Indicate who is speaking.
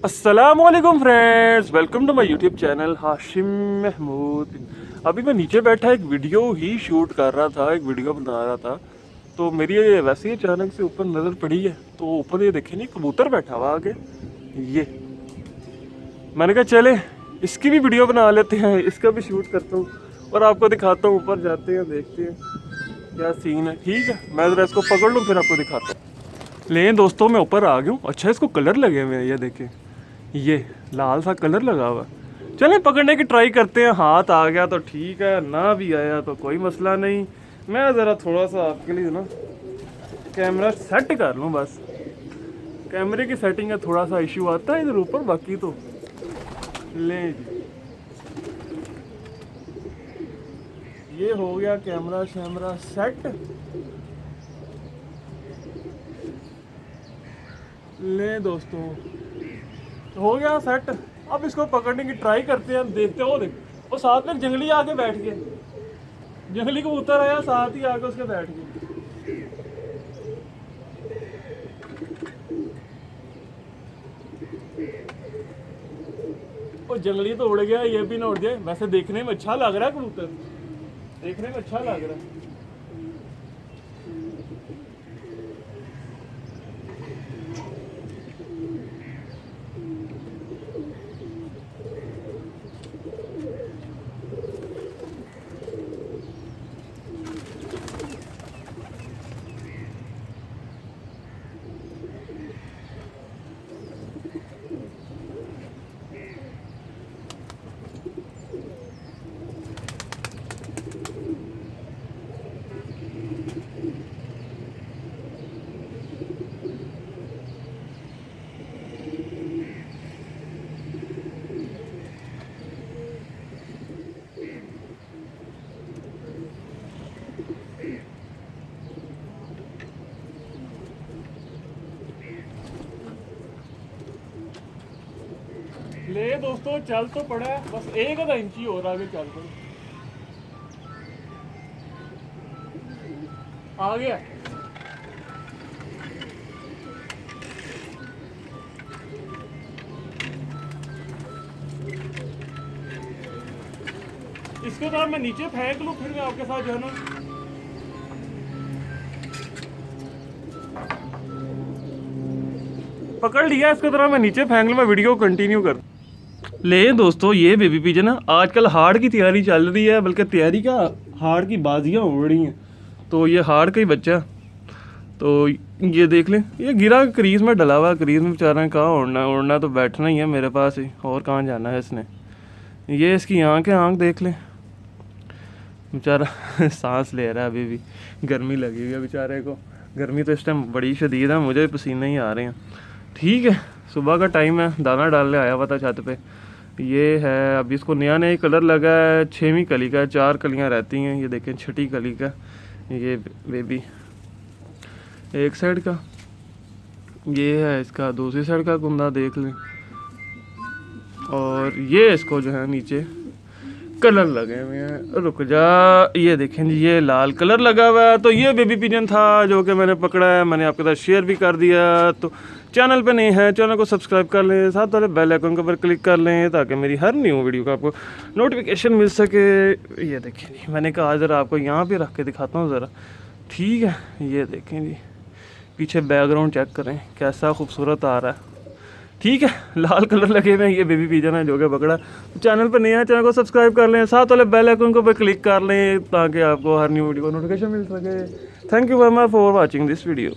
Speaker 1: अस्सलामुअलैकुम friends, welcome to my YouTube channel Hashim Mahmood. अभी मैं नीचे बैठा एक वीडियो ही शूट कर रहा था, एक वीडियो बना रहा था। तो मेरी ये वैसे ही अचानक से ऊपर नज़र पड़ी है, तो ऊपर ये देखे नहीं कबूतर बैठा हुआ आगे। ये मैंने कहा चले इसकी भी वीडियो बना लेते हैं, इसका भी शूट करता हूँ और आपको दिखाता हूँ। ऊपर जाते हैं, देखते हैं क्या सीन है। ठीक है, मैं ज़रा इसको पकड़ लूँ फिर आपको दिखाता हूँ। ले दोस्तों, मैं ऊपर आ गया हूँ। अच्छा, इसको कलर लगे हुए हैं, ये देखें, ये लाल सा कलर लगा हुआ। चलें पकड़ने की ट्राई करते हैं। हाथ आ गया तो ठीक है, ना भी आया तो कोई मसला नहीं। मैं ज़रा थोड़ा सा आपके लिए ना कैमरा सेट कर लूँ, बस कैमरे की सेटिंग का थोड़ा सा इशू आता है इधर ऊपर, बाकी तो लें जी। ये हो गया कैमरा शैमरा सेट। ले दोस्तों, हो गया सेट। अब इसको पकड़ने की ट्राई करते हैं, देखते हो। देख वो साथ में जंगली आके बैठ गए, जंगली कबूतर आया साथ ही आके उसके बैठ गए। वो जंगली तो उड़ गया, ये भी ना उड़ जाए। वैसे देखने में अच्छा लग रहा है कबूतर, देखने में अच्छा लग रहा है। ले दोस्तों, चल तो पड़ा है, बस एक आधा इंची और आगे चल पड़े। आ गया। इसको तो मैं नीचे फेंक लूं, फिर मैं आपके साथ जो है ना पकड़ लिया। इसको तरह मैं नीचे फेंक लूं, मैं वीडियो कंटिन्यू कर। ले दोस्तों, ये बेबी पिजन है, आजकल हार्ड की तैयारी चल रही है, बल्कि तैयारी का हार्ड की बाजियाँ उड़ रही हैं। तो ये हार्ड का ही बच्चा, तो ये देख लें, ये गिरा क्रीज में डला हुआ। क्रीज में बेचारा कहाँ उड़ना है, उड़ना तो बैठना ही है मेरे पास ही, और कहाँ जाना है इसने। ये इसकी आँख है, आँख देख लें, बेचारा सांस ले रहा है, अभी भी गर्मी लगी हुई है बेचारे को। गर्मी तो इस टाइम बड़ी शदीद है, मुझे पसीने ही आ रहे हैं। ठीक है, सुबह का टाइम है, दाना डालने आया हुआ था छत पे। ये है, अभी इसको नया नया कलर लगा है, 6वीं कली का है, 4 कलियां रहती हैं। ये देखें 6ठी कली का ये बेबी, एक साइड का। ये है इसका दूसरी साइड का कुंदा, देख लें। और ये इसको जो है नीचे कलर लगे हुए हैं। रुक जा, ये देखें जी, ये लाल कलर लगा हुआ है। तो ये बेबी पिजन था जो कि मैंने पकड़ा है, मैंने आपके साथ शेयर भी कर दिया। तो चैनल पे नहीं है, चैनल को सब्सक्राइब कर लें, साथ वाले बेल आइकन के ऊपर क्लिक कर लें, ताकि मेरी हर न्यू वीडियो का आपको नोटिफिकेशन मिल सके। ये देखें जी, मैंने कहा ज़रा आपको यहाँ पे रख के दिखाता हूँ ज़रा। ठीक है, ये देखें जी, पीछे बैकग्राउंड चेक करें कैसा खूबसूरत आ रहा है। ठीक है, लाल कलर लगे हुए हैं, ये बेबी पिजन है जो कि पकड़ा। तो चैनल पर नहीं है, चैनल को सब्सक्राइब कर लें, साथ वाले बेल आइकन को पर क्लिक कर लें, ताकि आपको हर न्यू वीडियो का नोटिफिकेशन मिल सके। Thank you very much for watching this video.